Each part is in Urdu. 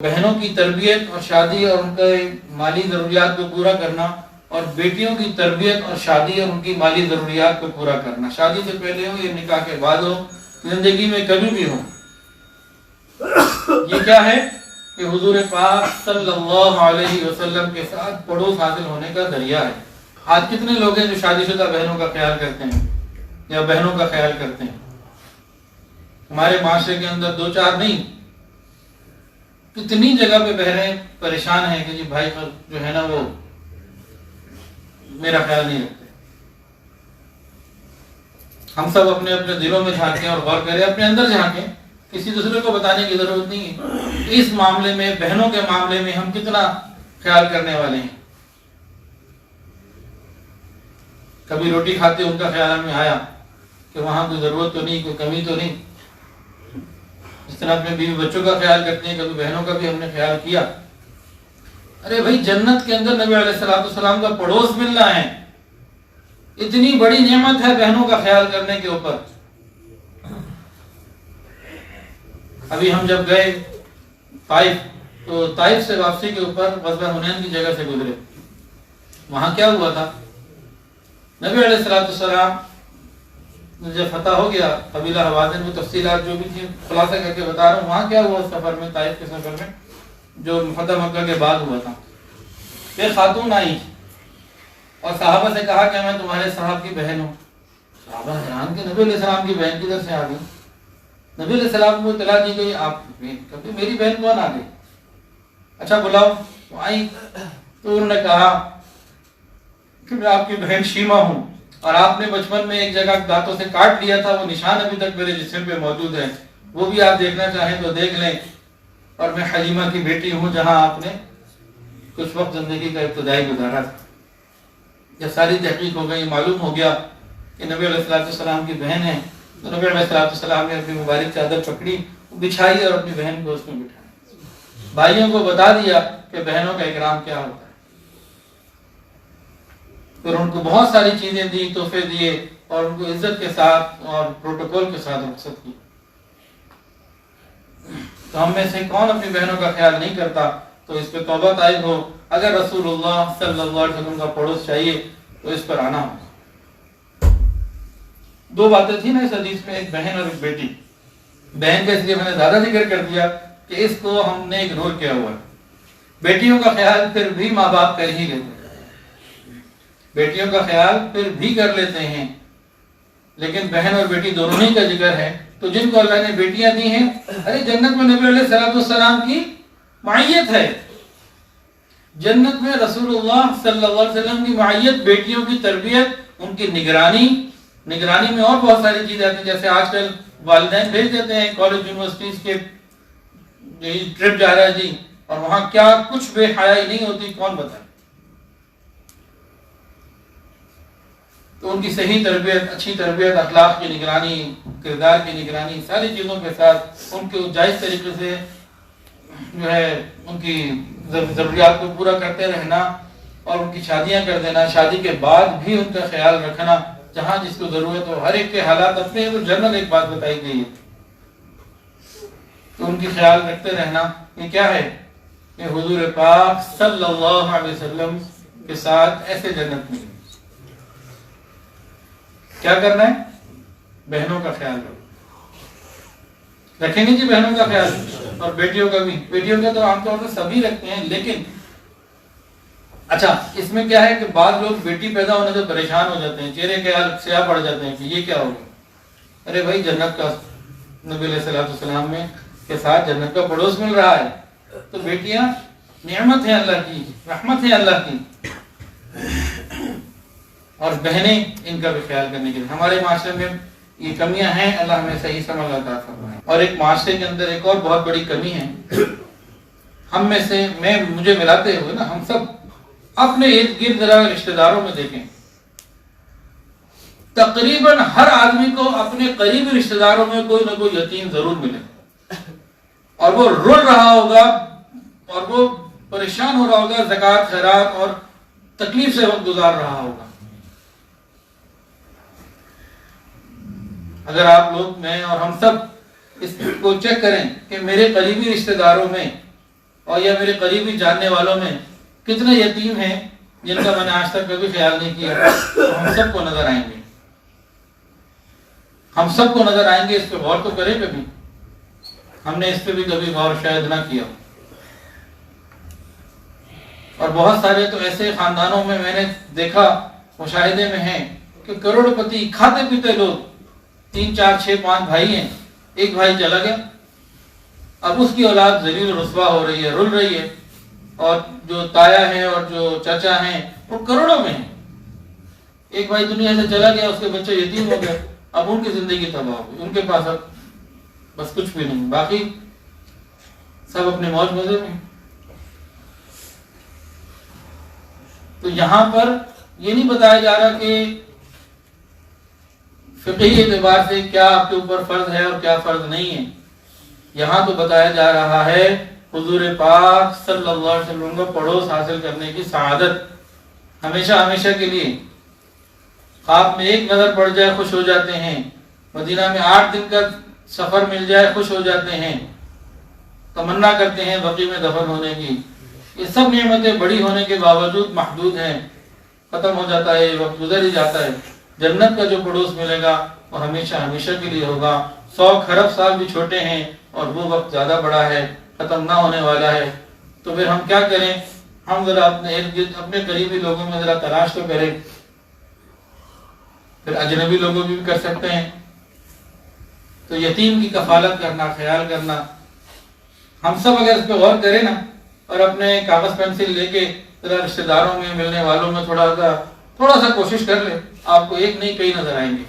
بہنوں کی تربیت اور شادی اور ان کے مالی ضروریات کو پورا کرنا، اور بیٹیوں کی تربیت اور شادی اور ان کی مالی ضروریات کو پورا کرنا، شادی سے پہلے ہو یا نکاح کے بعد ہو، زندگی میں کبھی بھی ہو۔ یہ کیا ہے کہ حضور پاک صلی اللہ علیہ وسلم کے ساتھ پڑوس حاصل ہونے کا ذریعہ ہے۔ آج کتنے لوگ ہیں جو شادی شدہ بہنوں کا خیال کرتے ہیں یا بہنوں کا خیال کرتے ہیں؟ ہمارے معاشرے کے اندر دو چار نہیں، اتنی جگہ پہ بہنیں پریشان ہیں کہ جی بھائی جو ہے نا وہ میرا خیال نہیں رکھتے۔ ہم سب اپنے اپنے دلوں میں جھانکیں اور غور کریں، اپنے اندر جھانکیں، کسی دوسرے کو بتانے کی ضرورت نہیں ہے۔ اس معاملے میں، بہنوں کے معاملے میں ہم کتنا خیال کرنے والے ہیں؟ کبھی روٹی کھاتے ان کا خیال ہمیں آیا کہ وہاں کوئی ضرورت تو نہیں، کوئی کمی تو نہیں؟ اس طرح اپنے بیوی بچوں کا خیال کرتے ہیں، کبھی بہنوں کا بھی ہم نے خیال کیا؟ ارے بھائی، جنت کے اندر نبی علیہ السلام کا پڑوس ملنا ہے، اتنی بڑی نعمت ہے بہنوں کا خیال کرنے کے اوپر۔ ابھی ہم جب گئے طائف، تو طائف سے واپسی کے اوپر غزوہ حنین کی جگہ سے گزرے۔ وہاں کیا ہوا تھا؟ نبی علیہ السلام جب فتح ہو گیا قبیلہ حوازن میں، تفصیلات جو بھی تھی خلاصہ کر کے بتا رہا ہوں۔ وہاں کیا ہوا اس سفر میں، طائف کے سفر میں جو فتح مکہ کے بعد ہوا تھا؟ ایک خاتون آئی اور صحابہ سے کہا کہ میں تمہارے صاحب کی بہن ہوں۔ صحابہ حیران کہ نبی علیہ السلام کی بہن کدھر سے آ گئی؟ نبی علیہ السلام کو اطلاع دی گئی، آپ کبھی میری بہن کون آ گئی؟ اچھا بلاؤ۔ تو آئی تو انہوں نے کہا کہ میں آپ کی بہن شیمہ ہوں، اور آپ نے بچپن میں ایک جگہ دانتوں سے کاٹ لیا تھا، وہ نشان ابھی تک میرے جسم پہ موجود ہے، وہ بھی آپ دیکھنا چاہیں تو دیکھ لیں۔ اور میں حلیمہ کی بیٹی ہوں، جہاں آپ نے کچھ وقت زندگی کا ابتدائی گزارا تھا۔ جب ساری تحقیق ہو گئی، معلوم ہو گیا کہ نبی علیہ السلام کی بہن ہے، تو نبی علیہ السلام نے اپنی مبارک چادر پکڑی، بچھائی اور اپنی بہن کو اس میں بٹھایا۔ بھائیوں کو بتا دیا کہ بہنوں کا اکرام کیا ہوتا ہے۔ پھر ان کو بہت ساری چیزیں دی، تحفے دیے، اور ان کو عزت کے ساتھ اور پروٹوکول کے ساتھ رخصت کی۔ تو ہم میں سے کون اپنی بہنوں کا خیال نہیں کرتا؟ تو اس پہ توبہ طائب ہو۔ اگر رسول اللہ صلی اللہ علیہ وسلم کا پڑوس چاہیے تو اس پر آنا ہو۔ دو باتیں تھی نا اس حدیث میں، ایک بہن اور ایک بیٹی۔ بہن کا اس لیے میں نے زیادہ ذکر کر دیا کہ اس کو ہم نے اگنور کیا ہوا ہے۔ بیٹیوں کا خیال پھر بھی ماں باپ کر ہی لیتے ہیں، بیٹیوں کا خیال پھر بھی کر لیتے ہیں، لیکن بہن اور بیٹی دونوں ہی کا ذکر ہے۔ تو جن کو اللہ نے بیٹیاں دی ہیں، ارے جنت میں نبی علیہ السلام کی معیت ہے، جنت میں رسول اللہ صلی اللہ علیہ وسلم کی معیت، بیٹیوں کی تربیت، ان کی نگرانی میں اور بہت ساری چیزیں آتی ہیں۔ جیسے آج کل والدین بھیج دیتے ہیں کالج یونیورسٹیز کے ٹرپ جا رہا ہے جی، اور وہاں کیا کچھ بے حیائی نہیں ہوتی، کون بتائے؟ تو ان کی صحیح تربیت، اچھی تربیت، اخلاق کی نگرانی، کردار کی نگرانی، ساری چیزوں کے ساتھ ان کے جائز طریقے سے جو ہے ان کی ضروریات کو پورا کرتے رہنا، اور ان کی شادیاں کر دینا، شادی کے بعد بھی ان کا خیال رکھنا جہاں جس کو ضرورت ہو۔ ہر ایک کے حالات اپنے ہیں، تو جنرل ایک بات بتائی گئی ہے، تو ان کی خیال رکھتے رہنا۔ یہ کیا ہے کہ حضور پاک صلی اللہ علیہ وسلم کے ساتھ ایسے جنت میں کیا کرنا ہے؟ بہنوں کا خیال رکھیں گے جی، بہنوں کا خیال، اور بیٹیوں کا بھی۔ بیٹیوں کا تو عام طور پر سبھی رکھتے ہیں، لیکن اچھا اس میں کیا ہے کہ بعض لوگ بیٹی پیدا ہونے سے پریشان ہو جاتے ہیں، چہرے کے حال سیاہ پڑ جاتے ہیں کہ یہ کیا ہوگا۔ ارے بھائی، جنت کا نبی علیہ السلام میں کے ساتھ جنت کا پڑوس مل رہا ہے، تو بیٹیاں نعمت ہیں اللہ کی، رحمت ہے اللہ کی، اور بہنیں ان کا بھی خیال کرنے کے لیے۔ ہمارے معاشرے میں یہ کمیاں ہیں، اللہ ہمیں صحیح سمجھ عطا فرمائے۔ اور ایک معاشرے کے اندر ایک اور بہت بڑی کمی ہے، ہم میں سے مجھے ملاتے ہوئے نا، ہم سب اپنے ارد گرد ذرا رشتہ داروں میں دیکھیں، تقریباً ہر آدمی کو اپنے قریبی رشتہ داروں میں کوئی نہ کوئی یتیم ضرور ملے، اور وہ رول رہا ہوگا اور وہ پریشان ہو رہا ہوگا، زکوٰۃ خیرات اور تکلیف سے وقت گزار رہا ہوگا۔ اگر آپ لوگ، میں اور ہم سب اس کو چیک کریں کہ میرے قریبی رشتہ داروں میں اور یا میرے قریبی جاننے والوں میں کتنے یتیم ہیں جن کا میں نے آج تک کبھی خیال نہیں کیا، ہم سب کو نظر آئیں گے، ہم سب کو نظر آئیں گے۔ اس پہ غور تو کریں کبھی، ہم نے اس پہ بھی کبھی غور شاید نہ کیا۔ اور بہت سارے تو ایسے خاندانوں میں نے دیکھا، مشاہدے میں ہیں کہ کروڑ پتی کھاتے پیتے لوگ، 3 4 6 5 بھائی ہیں، ایک بھائی چلا گیا، اب اس کی اولاد ذلیل رسوا ہو رہی ہے، رل رہی ہے، اور جو تایا ہیں اور جو چچا ہیں وہ کروڑوں میں ہیں۔ ایک بھائی دنیا سے چلا گیا، اس کے بچے یتیم ہو گئے، اب ان کی زندگی تباہ ہو گئی، ان کے پاس اب بس کچھ بھی نہیں، باقی سب اپنے موج مزے میں۔ تو یہاں پر یہ نہیں بتایا جا رہا کہ فقہی اعتبار سے کیا آپ کے اوپر فرض ہے اور کیا فرض نہیں ہے، یہاں تو بتایا جا رہا ہے حضور پاک صلی اللہ علیہ وسلم کو پڑوس حاصل کرنے کی سعادت ہمیشہ ہمیشہ کے لیے۔ خواب میں ایک نظر پڑ جائے خوش ہو جاتے ہیں، مدینہ میں 8 دن کا سفر مل جائے خوش ہو جاتے ہیں، تمنا کرتے ہیں بقیع میں دفن ہونے کی۔ یہ سب نعمتیں بڑی ہونے کے باوجود محدود ہیں، ختم ہو جاتا ہے، وقت گزر ہی جاتا ہے۔ جنت کا جو پڑوس ملے گا وہ ہمیشہ ہمیشہ کے لیے ہوگا۔ 100 کھرب سال بھی چھوٹے ہیں اور وہ وقت زیادہ بڑا ہے، ختم نہ ہونے والا ہے۔ تو پھر ہم کیا کریں؟ ہم ذرا اپنے ارد گرد اپنے قریبی لوگوں میں ذرا تلاش تو کریں، پھر اجنبی لوگوں بھی کر سکتے ہیں۔ تو یتیم کی کفالت کرنا، خیال کرنا، ہم سب اگر اس پہ غور کریں نا، اور اپنے کاغذ پینسل لے کے ذرا رشتہ داروں میں، ملنے والوں میں تھوڑا سا کوشش کر لیں، آپ کو ایک نہیں کئی نظر آئیں گے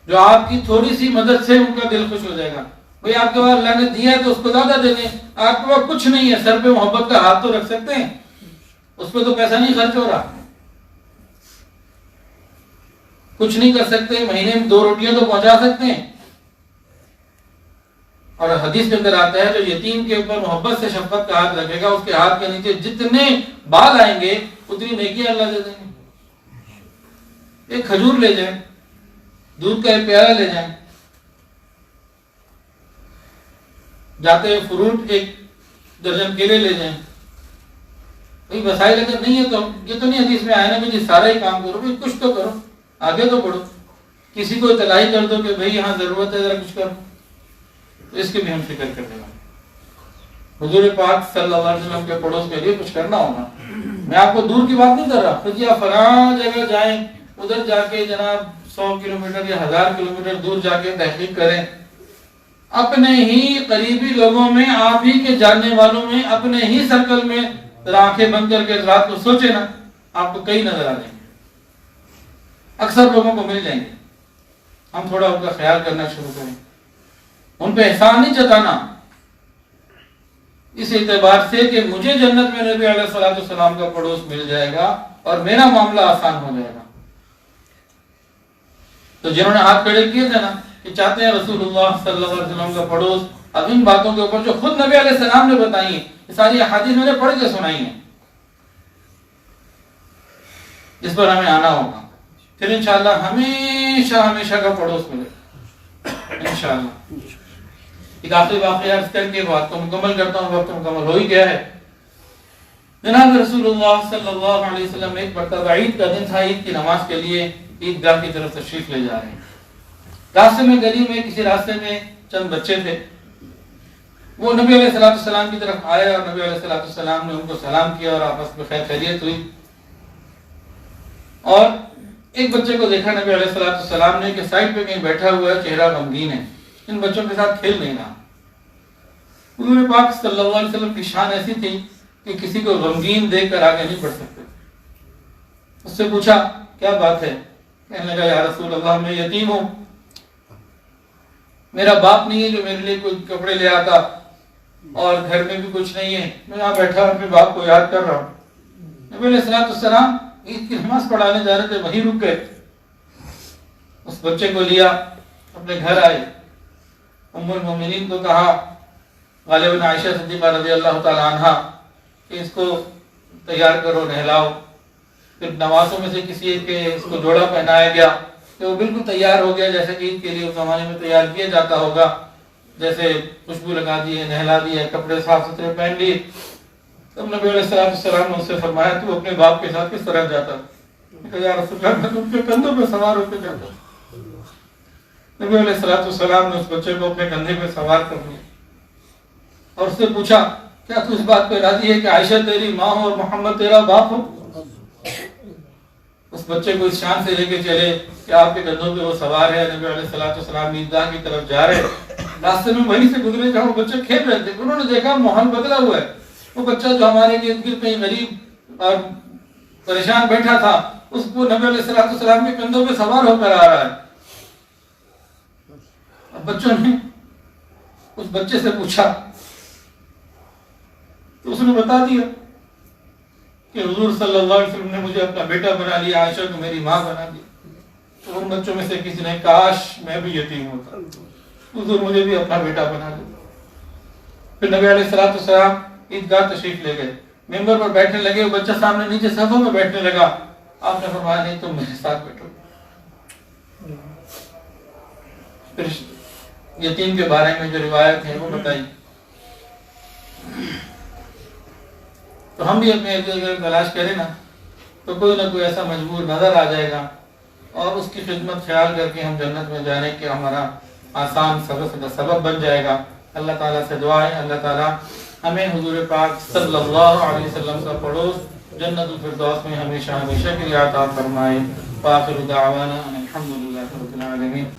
جو آپ کی تھوڑی سی مدد سے ان کا دل خوش ہو جائے گا۔ بھئی آپ کے پاس اللہ نے دیا ہے تو اس کو زیادہ دے دیں، آپ کے پاس کچھ نہیں ہے، سر پہ محبت کا ہاتھ تو رکھ سکتے ہیں، اس پہ تو پیسہ نہیں خرچ ہو رہا، کچھ نہیں کر سکتے، مہینے میں 2 روٹیاں تو پہنچا سکتے ہیں۔ اور حدیث کے اندر آتا ہے جو یتیم کے اوپر محبت سے شفقت کا ہاتھ رکھے گا، اس کے ہاتھ کے نیچے جتنے بال آئیں گے اتنی نیکیاں اللہ دے دیں گے۔ ایک کھجور لے جائیں، دودھ کا ایک پیالہ لے جائیں، جاتے ہوئے فروٹ 1 درجن کیلے لے جائیں۔ بھئی وسائل اگر نہیں ہے تو یہ تو نہیں حدیث میں آیا نا کہ جی سارا ہی کام کرو، بھئی کچھ تو کرو، آگے تو بڑھو، کسی کو اطلاع کر دو کہ بھئی یہاں ضرورت ہے، ذرا کچھ کرو، تو اس کی بھی ہم فکر کرنے والے۔ حضور پاک صلی اللہ علیہ وسلم کے پڑوس کے لیے کچھ کرنا ہوگا۔ میں آپ کو دور کی بات نہیں کر رہا، جی آپ فلاں جگہ جائیں، ادھر جا کے جناب 100 کلومیٹر یا 1000 کلومیٹر دور جا کے تحقیق کریں، اپنے ہی قریبی لوگوں میں، آپ ہی کے جاننے والوں میں، اپنے ہی سرکل میں آنکھیں بند کر کے رات کو سوچے نا، آپ کو کئی نظر آ جائیں گے، اکثر لوگوں کو مل جائیں گے۔ ہم تھوڑا ان کا خیال کرنا شروع کریں، ان پہ احسان نہیں جتانا اس اعتبار سے کہ مجھے جنت میں نبی علیہ الصلوۃ والسلام کا پڑوس مل جائے گا اور میرا معاملہ آسان ہو جائے گا۔ تو جنہوں نے ہاتھ کھڑے کیے تھے نا کہ چاہتے ہیں رسول اللہ صلی اللہ علیہ وسلم کا پڑوس، اب ان باتوں کے اوپر جو خود نبی علیہ السلام نے بتائی ہیں، یہ ساری احادیث میں نے پڑھ کے سنائی ہیں، اس پر ہمیں آنا ہوگا، پھر انشاءاللہ ہمیشہ ہمیشہ کا پڑوس ملے انشاءاللہ۔ ایک آخری واقعہ عرض کر کے بات کو مکمل کرتا ہوں، وقت مکمل ہو ہی گیا ہے۔ جناب رسول اللہ صلی اللہ علیہ وسلم ایک مرتبہ عید کا دن تھا، عید کی نماز کے لیے عیدگاہ کی طرف تشریف لے جا رہے ہیں۔ راستے میں گلی میں کسی راستے میں چند بچے تھے، وہ نبی علیہ الصلوۃ والسلام کی طرف آئے اور نبی علیہ الصلوۃ والسلام نے ان کو سلام کیا اور آپس میں خیر خیریت ہوئی۔ اور ایک بچے کو دیکھا نبی علیہ الصلوۃ والسلام نے کہ سائڈ پہ کہیں بیٹھا ہوا ہے، چہرہ غمگین ہے، ان بچوں کے ساتھ کھیل نہیں رہا۔ حضور پاک صلی اللہ علیہ وسلم کی شان ایسی تھی کہ کسی کو غمگین دیکھ کر آگے نہیں بڑھ سکتے۔ اس سے پوچھا کیا بات ہے؟ کہنے لگا یا رسول اللہ میں یتیم ہوں، میرا باپ نہیں ہے جو میرے لیے کوئی کپڑے لے آتا، اور گھر میں بھی کچھ نہیں ہے، میں یہاں بیٹھا اپنے باپ کو یاد کر رہا ہوں۔ نبی علیہ الصلوۃ والسلام عید کی نماز پڑھانے جا رہے تھے، وہیں رک گئے، اس بچے کو لیا، اپنے گھر آئے، ام المومنین کو کہا، غالباً عائشہ صدیقہ رضی اللہ تعالی عنہا، کہ اس کو تیار کرو، نہلاؤ۔ پھر نوازوں میں سے کسی ایک کے اس کو جوڑا پہنایا گیا کہ وہ بالکل تیار ہو گیا جیسے کہ عید کے لیے اس زمانے میں تیار کیا جاتا ہوگا۔ جیسے خوشبو لگا دی ہے، نہلا دیا، کپڑے صاف ستھرے پہن لیے. تب نبی علیہ السلام نے اس سے فرمایا تو اپنے باپ کے ساتھ کس طرح جاتا؟ کہا یا رسول اللہ میں تو ان کے کندھوں پہ سوار ہو کے جاتا. نبی علیہ السلام نے اس بچے کو اپنے کندھے پہ سوار کر لیا اور اس سے پوچھا کیا تو اس بات پہ راضی ہے کہ عائشہ تیری ماں ہو اور محمد تیرا باپ ہو؟ اس بچے کو اس شان سے لے کے چلے کہ آپ کے کندھوں پہ وہ سوار ہے. نبی علیہ السلام عیدگاہ کی طرف جا رہے، راستے میں وہیں سے گزرے جہاں وہ بچے کھیل رہے تھے. انہوں نے دیکھا ماحول بدلا ہوا ہے، وہ بچہ جو ہمارے ارد گرد کہیں غریب اور پریشان بیٹھا تھا اس کو نبی علیہ السلام کے کندھوں پہ سوار ہو کر آ رہا ہے. اب بچوں نے اس بچے سے پوچھا تو اس نے بتا دیا کہ حضور صلی اللہ علیہ وسلم نے مجھے اپنا بیٹا بنا لیا، عائشہ کو میری ماں بنا دیا. تو ان بچوں میں سے کسی نے کاش میں بھی یتیم ہوتا، حضور مجھے بھی اپنا بیٹا بنا دیا. پھر نبی علیہ السلام عیدگاہ تشریف لے گئے، ممبر پر بیٹھنے لگے، وہ بچہ سامنے نیچے صفوں میں بیٹھنے لگا. آپ نے فرمایا نہیں تم میرے ساتھ بیٹھو. پھر یتیم کے بارے میں جو روایت ہے وہ بتائی. تو ہم بھی اپنے ارد تلاش کریں نا تو کوئی نہ کوئی ایسا مجبور نظر آ جائے گا اور اس کی خدمت خیال کر کے ہم جنت میں جانے کے ہمارا آسان سبب بن جائے گا. اللہ تعالیٰ سے دعا ہے اللہ تعالیٰ ہمیں حضور پاک صلی اللہ علیہ وسلم کا پڑوس جنت الفردوس میں ہمیشہ ہمیشہ کے لیے عطا فرمائے. وآخر دعوانا ان الحمد للہ رب العالمین.